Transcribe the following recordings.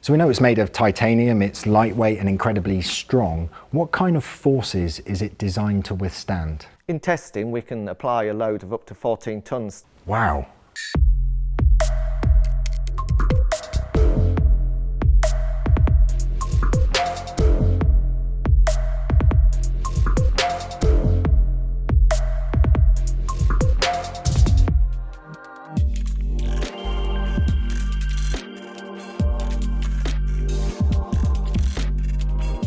So we know it's made of titanium, it's lightweight and incredibly strong. What kind of forces is it designed to withstand? In testing, we can apply a load of up to 14 tonnes. Wow.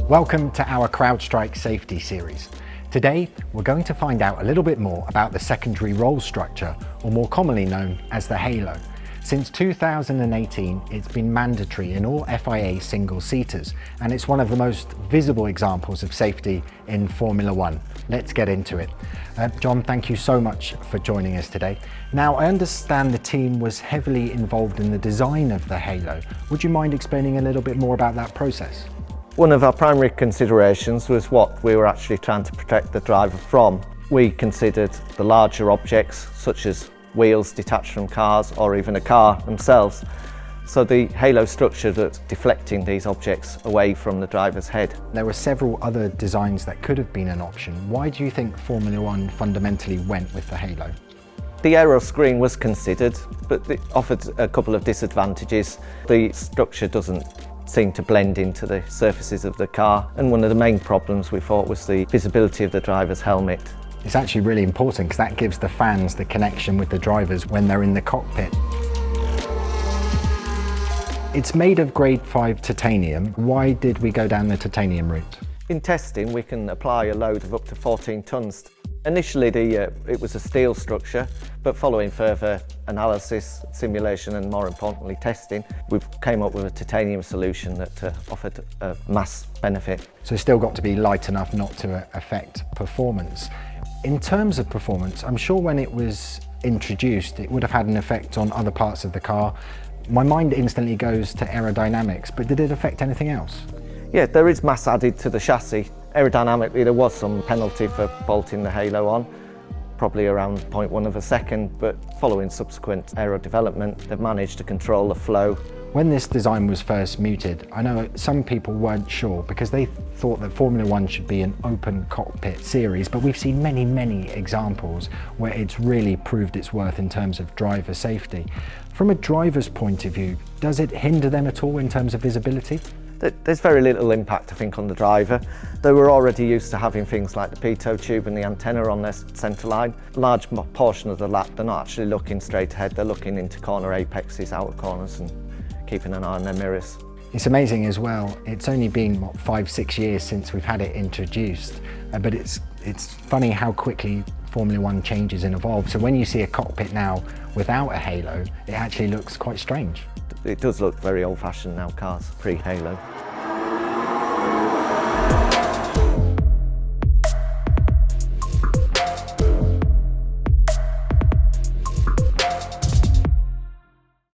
Welcome to our Crowdstrike safety series. Today, we're going to find out a little bit more about the secondary roll structure, or more commonly known as the halo. Since 2018, it's been mandatory in all FIA single-seaters, and it's one of the most visible examples of safety in Formula One. Let's get into it. John, thank you so much for joining us today. Now, I understand the team was heavily involved in the design of the halo. Would you mind explaining a little bit more about that process? One of our primary considerations was what we were actually trying to protect the driver from. We considered the larger objects, such as wheels detached from cars or even a car themselves. So the halo structure that's deflecting these objects away from the driver's head. There were several other designs that could have been an option. Why do you think Formula One fundamentally went with the halo? The aeroscreen was considered, but it offered a couple of disadvantages. The structure doesn't seem to blend into the surfaces of the car, and one of the main problems we thought was the visibility of the driver's helmet. It's actually really important because that gives the fans the connection with the drivers when they're in the cockpit. It's made of grade 5 titanium. Why did we go down the titanium route? In testing, we can apply a load of up to 14 tonnes. Initially, it was a steel structure, but following further analysis, simulation and more importantly testing, we've came up with a titanium solution that offered a mass benefit. So it's still got to be light enough not to affect performance. In terms of performance, I'm sure when it was introduced, it would have had an effect on other parts of the car. My mind instantly goes to aerodynamics, but did it affect anything else? Yeah, there is mass added to the chassis. Aerodynamically, there was some penalty for bolting the halo on, probably around 0.1 of a second, but following subsequent aero development, they've managed to control the flow. When this design was first mooted, I know some people weren't sure because they thought that Formula One should be an open cockpit series, but we've seen many examples where it's really proved its worth in terms of driver safety. From a driver's point of view, does it hinder them at all in terms of visibility? There's very little impact, I think, on the driver. They were already used to having things like the pitot tube and the antenna on their centre line. A large portion of the lap, they're not actually looking straight ahead, they're looking into corner apexes, outer corners, and keeping an eye on their mirrors. It's amazing as well, it's only been, 5-6 years since we've had it introduced, but it's funny how quickly Formula One changes and evolves. So when you see a cockpit now without a halo, it actually looks quite strange. It does look very old-fashioned now, cars pre-halo.